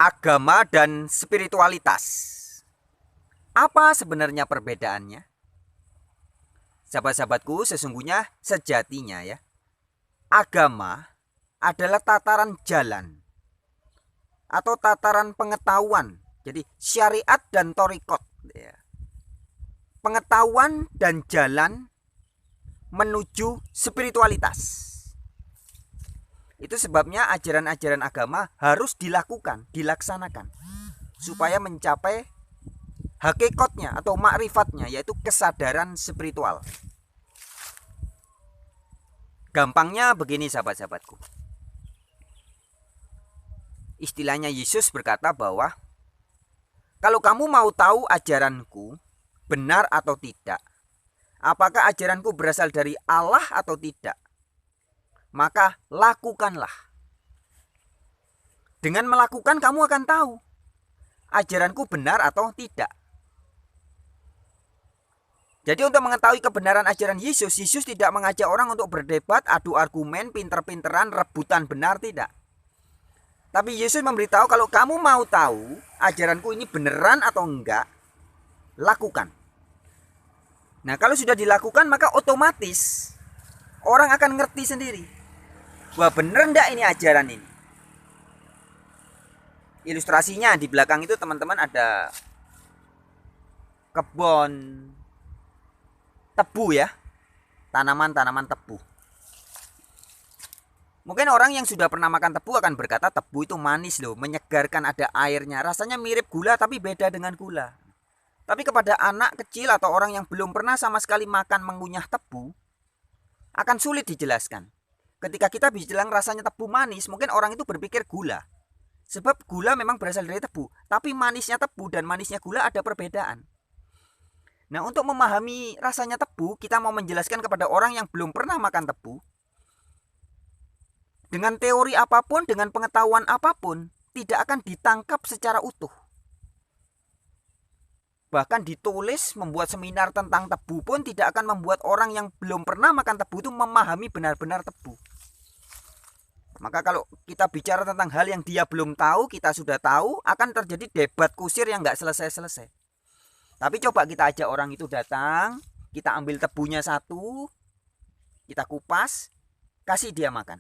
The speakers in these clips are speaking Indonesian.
agama dan spiritualitas. Apa sebenarnya perbedaannya? Sahabat-sahabatku, sesungguhnya sejatinya ya, agama adalah tataran jalan atau tataran pengetahuan. Jadi syariat dan torikot ya. Pengetahuan dan jalan menuju spiritualitas. Itu sebabnya ajaran-ajaran agama harus dilakukan, dilaksanakan supaya mencapai hakikatnya atau makrifatnya, yaitu kesadaran spiritual. Gampangnya begini sahabat-sahabatku. Istilahnya Yesus berkata bahwa kalau kamu mau tahu ajaranku benar atau tidak, apakah ajaranku berasal dari Allah atau tidak, maka lakukanlah. Dengan melakukan kamu akan tahu ajaranku benar atau tidak. Jadi untuk mengetahui kebenaran ajaran Yesus, Yesus tidak mengajak orang untuk berdebat, adu argumen, pinter-pinteran, rebutan benar, tidak. Tapi Yesus memberitahu kalau kamu mau tahu ajaranku ini beneran atau enggak, lakukan. Nah kalau sudah dilakukan maka otomatis orang akan ngerti sendiri. Wah bener enggak ini ajaran ini. Ilustrasinya di belakang itu teman-teman ada kebun tebu ya. Tanaman-tanaman tebu. Mungkin orang yang sudah pernah makan tebu akan berkata tebu itu manis loh, menyegarkan, ada airnya. Rasanya mirip gula tapi beda dengan gula. Tapi kepada anak kecil atau orang yang belum pernah sama sekali makan mengunyah tebu, akan sulit dijelaskan. Ketika kita bilang rasanya tebu manis, mungkin orang itu berpikir gula. Sebab gula memang berasal dari tebu. Tapi manisnya tebu dan manisnya gula ada perbedaan. Nah untuk memahami rasanya tebu, kita mau menjelaskan kepada orang yang belum pernah makan tebu. Dengan teori apapun, dengan pengetahuan apapun, tidak akan ditangkap secara utuh. Bahkan ditulis, membuat seminar tentang tebu pun tidak akan membuat orang yang belum pernah makan tebu itu memahami benar-benar tebu. Maka kalau kita bicara tentang hal yang dia belum tahu, kita sudah tahu, akan terjadi debat kusir yang nggak selesai-selesai. Tapi coba kita ajak orang itu datang, kita ambil tebunya satu, kita kupas, kasih dia makan.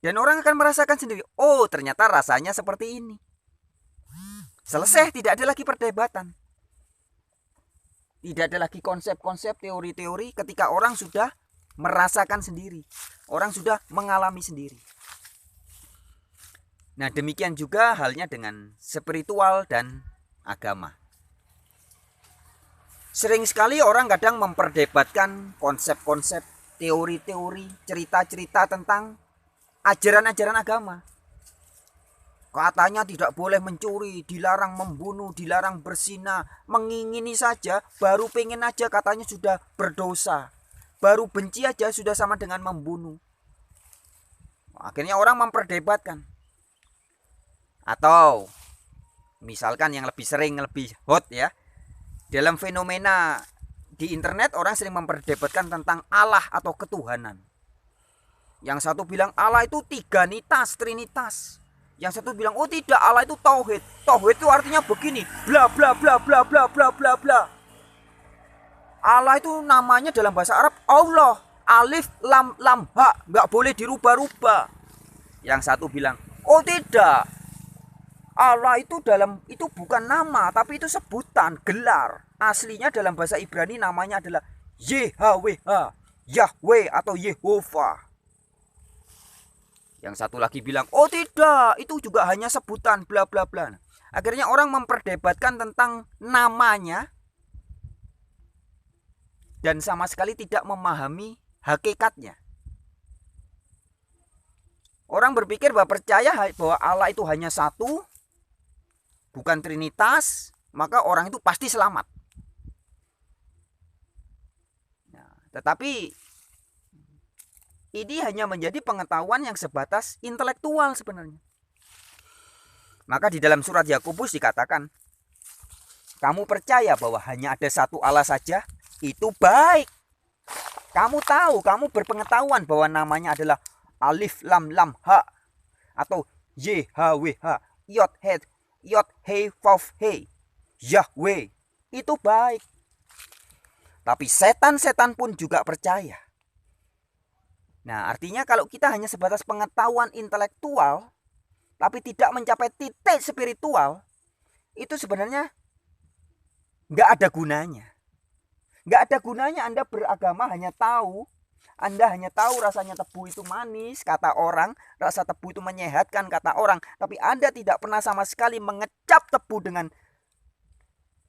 Dan orang akan merasakan sendiri, oh ternyata rasanya seperti ini. Selesai, tidak ada lagi perdebatan. Tidak ada lagi konsep-konsep, teori-teori ketika orang sudah merasakan sendiri. Orang sudah mengalami sendiri. Nah demikian juga halnya dengan spiritual dan agama. Sering sekali orang kadang memperdebatkan konsep-konsep, teori-teori, cerita-cerita tentang ajaran-ajaran agama. Katanya tidak boleh mencuri, dilarang membunuh, dilarang berzina, mengingini saja, baru pengen aja katanya sudah berdosa. Baru benci aja sudah sama dengan membunuh. Akhirnya orang memperdebatkan. Atau misalkan yang lebih sering, lebih hot ya, dalam fenomena di internet orang sering memperdebatkan tentang Allah atau ketuhanan. Yang satu bilang Allah itu tiganitas, trinitas. Yang satu bilang oh tidak, Allah itu tauhid. Tauhid itu artinya begini, bla bla bla bla bla bla bla bla. Allah itu namanya dalam bahasa Arab Allah, alif lam lam ha, nggak boleh dirubah-rubah. Yang satu bilang oh tidak, Allah itu bukan nama, tapi itu sebutan, gelar. Aslinya dalam bahasa Ibrani namanya adalah YHWH, Yahweh atau Yehovah. Yang satu lagi bilang, oh tidak, itu juga hanya sebutan, bla bla bla. Akhirnya orang memperdebatkan tentang namanya dan sama sekali tidak memahami hakikatnya. Orang berpikir bahwa percaya bahwa Allah itu hanya satu, bukan trinitas, maka orang itu pasti selamat. Nah, tetapi ini hanya menjadi pengetahuan yang sebatas intelektual sebenarnya. Maka di dalam surat Yakobus dikatakan, kamu percaya bahwa hanya ada satu Allah saja, itu baik. Kamu tahu, kamu berpengetahuan bahwa namanya adalah alif lam lam ha, atau YHWH, Yod He Vav He, Yahweh. Itu baik. Tapi setan-setan pun juga percaya. Nah, artinya kalau kita hanya sebatas pengetahuan intelektual, tapi tidak mencapai titik spiritual, itu sebenarnya nggak ada gunanya. Nggak ada gunanya Anda beragama Anda hanya tahu rasanya tebu itu manis, kata orang, rasa tebu itu menyehatkan, kata orang, tapi Anda tidak pernah sama sekali mengecap tebu dengan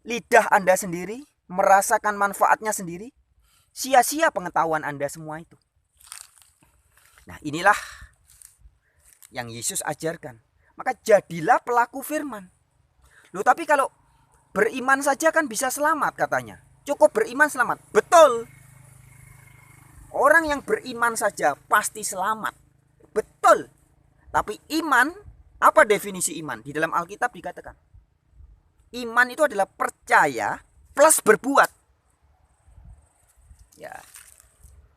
lidah Anda sendiri, merasakan manfaatnya sendiri. Sia-sia pengetahuan Anda semua itu. Nah, inilah yang Yesus ajarkan. Maka jadilah pelaku firman. Loh, tapi kalau beriman saja kan bisa selamat katanya. Cukup beriman selamat. Betul. Orang yang beriman saja pasti selamat. Betul. Tapi iman, apa definisi iman? Di dalam Alkitab dikatakan, iman itu adalah percaya plus berbuat. Ya.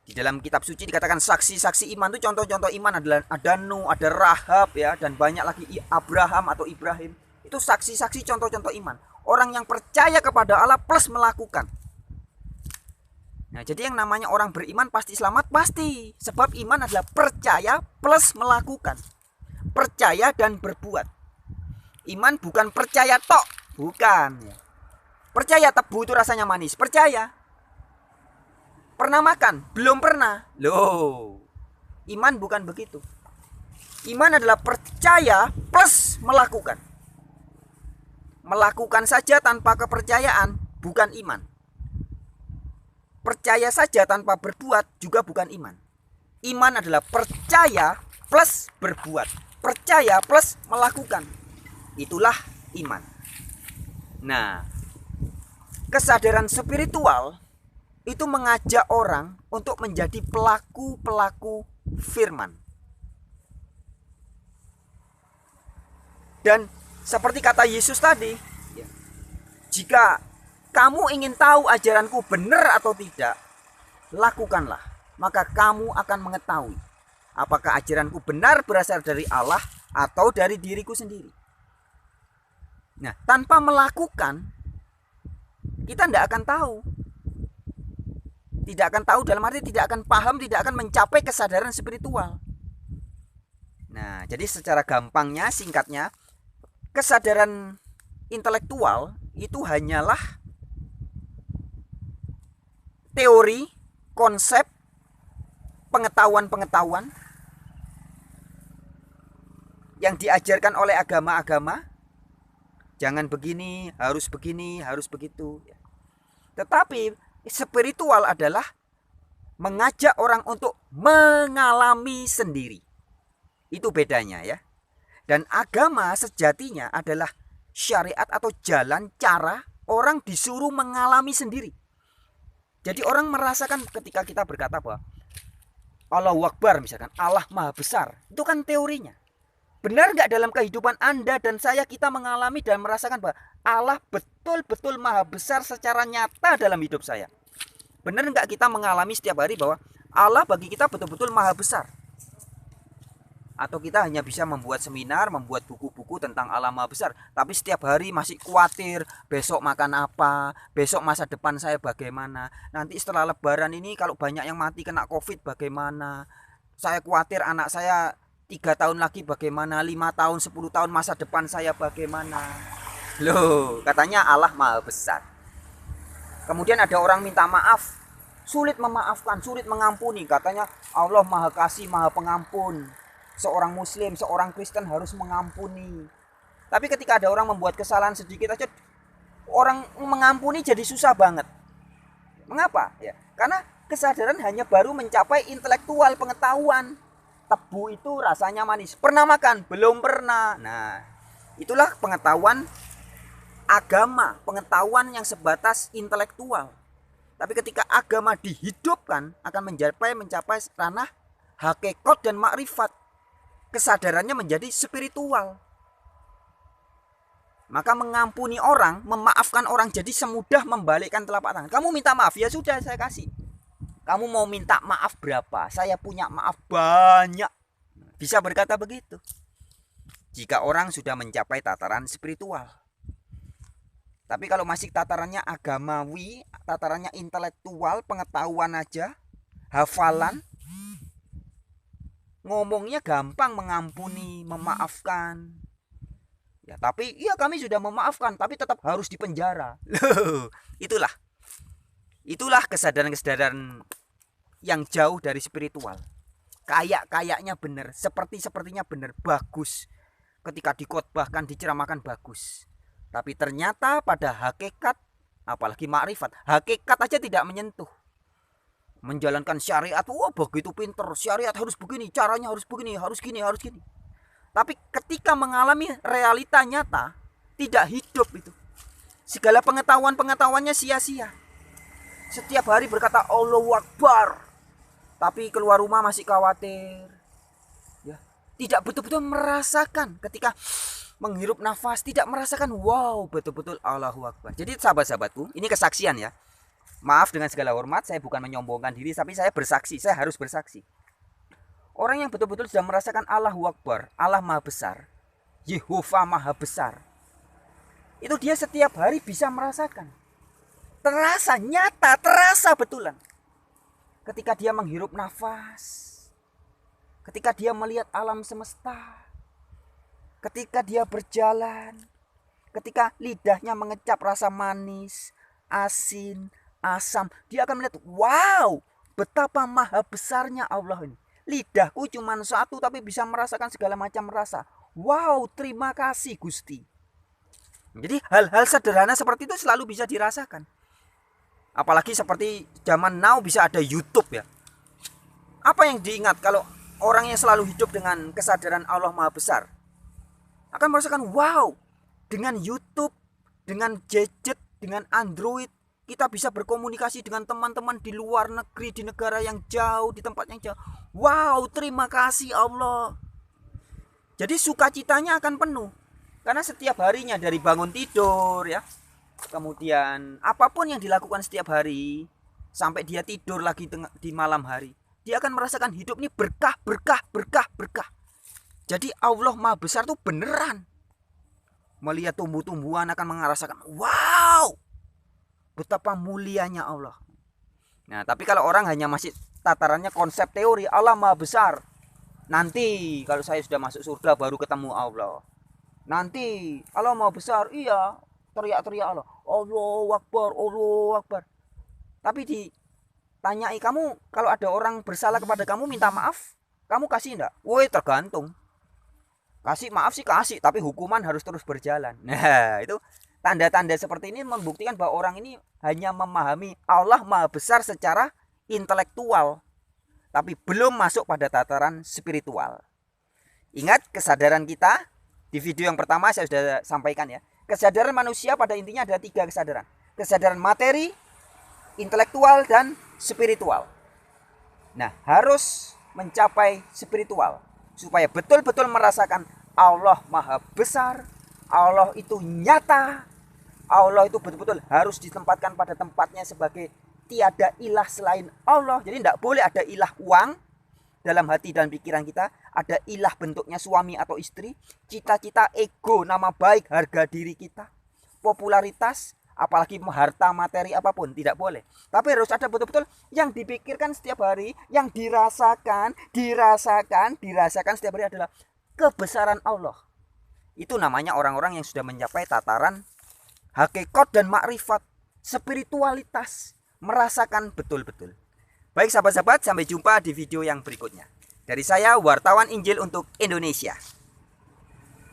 Di dalam kitab suci dikatakan saksi-saksi iman itu, contoh-contoh iman adalah ada Nuh, ada Rahab ya, dan banyak lagi Abraham atau Ibrahim. Itu saksi-saksi contoh-contoh iman. Orang yang percaya kepada Allah plus melakukan. Nah, jadi yang namanya orang beriman pasti selamat, pasti. Sebab iman adalah percaya plus melakukan. Percaya dan berbuat. Iman bukan percaya tok, bukan. Percaya tebu itu rasanya manis, percaya. Pernah makan? Belum pernah. Loh, iman bukan begitu. Iman adalah percaya plus melakukan. Melakukan saja tanpa kepercayaan bukan iman. Percaya saja tanpa berbuat juga bukan iman. Iman adalah percaya plus berbuat. Percaya plus melakukan. Itulah iman. Nah, kesadaran spiritual itu mengajak orang untuk menjadi pelaku-pelaku firman. Dan seperti kata Yesus tadi, jika kamu ingin tahu ajaranku benar atau tidak, lakukanlah. Maka kamu akan mengetahui apakah ajaranku benar berasal dari Allah atau dari diriku sendiri. Nah, tanpa melakukan, kita tidak akan tahu. Tidak akan tahu dalam arti tidak akan paham, tidak akan mencapai kesadaran spiritual. Nah, jadi secara gampangnya, singkatnya, kesadaran intelektual itu hanyalah teori, konsep, pengetahuan-pengetahuan yang diajarkan oleh agama-agama. Jangan begini, harus begitu. Tetapi spiritual adalah mengajak orang untuk mengalami sendiri. Itu bedanya ya. Dan agama sejatinya adalah syariat atau jalan cara orang disuruh mengalami sendiri. Jadi orang merasakan ketika kita berkata bahwa Allahu Akbar misalkan, Allah Maha Besar. Itu kan teorinya. Benar nggak dalam kehidupan Anda dan saya kita mengalami dan merasakan bahwa Allah betul-betul Maha Besar secara nyata dalam hidup saya? Benar nggak kita mengalami setiap hari bahwa Allah bagi kita betul-betul Maha Besar? Atau kita hanya bisa membuat seminar, membuat buku-buku tentang Allah Maha Besar, tapi setiap hari masih khawatir besok makan apa, besok masa depan saya bagaimana, nanti setelah Lebaran ini kalau banyak yang mati kena COVID bagaimana, saya khawatir anak saya 3 tahun lagi bagaimana, 5 tahun, 10 tahun masa depan saya bagaimana. Loh, katanya Allah Maha Besar. Kemudian ada orang minta maaf, sulit memaafkan, sulit mengampuni. Katanya Allah Maha Kasih, Maha Pengampun. Seorang Muslim, seorang Kristen harus mengampuni. Tapi ketika ada orang membuat kesalahan sedikit aja, orang mengampuni jadi susah banget. Mengapa? Ya, karena kesadaran hanya baru mencapai intelektual, pengetahuan. Tebu itu rasanya manis. Pernah makan? Belum pernah. Nah, itulah pengetahuan agama, pengetahuan yang sebatas intelektual. Tapi ketika agama dihidupkan, akan mencapai ranah hakikat dan makrifat. Kesadarannya menjadi spiritual. Maka mengampuni orang, memaafkan orang jadi semudah membalikkan telapak tangan. Kamu minta maaf, ya sudah saya kasih. Kamu mau minta maaf berapa? Saya punya maaf banyak. Bisa berkata begitu. jika orang sudah mencapai tataran spiritual. Tapi kalau masih tatarannya agamawi, tatarannya intelektual, pengetahuan aja, hafalan, ngomongnya gampang, mengampuni, memaafkan. Ya, tapi iya kami sudah memaafkan, tapi tetap harus dipenjara. Loh, itulah kesadaran-kesadaran yang jauh dari spiritual. Kayaknya benar, sepertinya benar, bagus. Ketika dikhotbahkan, diceramahkan bagus. Tapi ternyata pada hakikat, apalagi makrifat, hakikat aja tidak menyentuh. Menjalankan syariat, wah begitu pinter, syariat harus begini, caranya harus begini, harus gini. Tapi ketika mengalami realita nyata, tidak hidup itu. Segala pengetahuannya sia-sia. Setiap hari berkata Allahu Akbar, tapi keluar rumah masih khawatir. Ya, tidak betul-betul merasakan ketika menghirup nafas, tidak merasakan wow betul-betul Allahu Akbar. Jadi sahabat-sahabatku, ini kesaksian ya. Maaf dengan segala hormat, saya bukan menyombongkan diri, tapi saya bersaksi, saya harus bersaksi. Orang yang betul-betul sudah merasakan Allahu Akbar, Allah Maha Besar, Yehova Maha Besar, itu dia setiap hari bisa merasakan. Terasa nyata, terasa betulan. Ketika dia menghirup nafas, ketika dia melihat alam semesta, ketika dia berjalan, ketika lidahnya mengecap rasa manis, asin, asam, dia akan melihat, wow, betapa maha besarnya Allah ini. Lidahku cuma satu tapi bisa merasakan segala macam rasa. Wow, terima kasih Gusti. Jadi hal-hal sederhana seperti itu selalu bisa dirasakan. Apalagi seperti zaman now bisa ada YouTube ya. Apa yang diingat kalau orang yang selalu hidup dengan kesadaran Allah Maha Besar akan merasakan wow, dengan YouTube, dengan gadget, dengan Android, kita bisa berkomunikasi dengan teman-teman di luar negeri, di negara yang jauh, di tempat yang jauh. Wow, terima kasih Allah. Jadi sukacitanya akan penuh. Karena setiap harinya dari bangun tidur ya, kemudian apapun yang dilakukan setiap hari, sampai dia tidur lagi di malam hari, dia akan merasakan hidup ini berkah. Jadi Allah Maha Besar tuh beneran. Melihat tumbuh-tumbuhan akan merasakan, wow, betapa mulianya Allah. Nah, tapi kalau orang hanya masih tatarannya konsep teori, Allah Maha Besar, nanti kalau saya sudah masuk surga baru ketemu Allah. Nanti Allah Maha Besar, iya, teriak-teriak Allah, Allahu Akbar, Allahu Akbar. Tapi ditanyai, kamu kalau ada orang bersalah kepada kamu minta maaf, kamu kasih enggak? Woi, tergantung. Kasih maaf sih kasih, tapi hukuman harus terus berjalan. Nah, itu tanda-tanda seperti ini membuktikan bahwa orang ini hanya memahami Allah Maha Besar secara intelektual, tapi belum masuk pada tataran spiritual. Ingat kesadaran kita di video yang pertama saya sudah sampaikan ya. Kesadaran manusia pada intinya ada 3 kesadaran. Kesadaran materi, intelektual, dan spiritual. Nah, harus mencapai spiritual supaya betul-betul merasakan Allah Maha Besar, Allah itu nyata, Allah itu betul-betul harus ditempatkan pada tempatnya sebagai tiada ilah selain Allah. Jadi tidak boleh ada ilah uang dalam hati dan pikiran kita, ada ilah bentuknya suami atau istri, cita-cita, ego, nama baik, harga diri kita, popularitas, apalagi harta materi apapun, tidak boleh. Tapi harus ada betul-betul yang dipikirkan setiap hari, yang dirasakan setiap hari adalah kebesaran Allah. Itu namanya orang-orang yang sudah mencapai tataran hakikat dan makrifat, spiritualitas, merasakan betul-betul. Baik sahabat-sahabat, sampai jumpa di video yang berikutnya. Dari saya, wartawan Injil untuk Indonesia.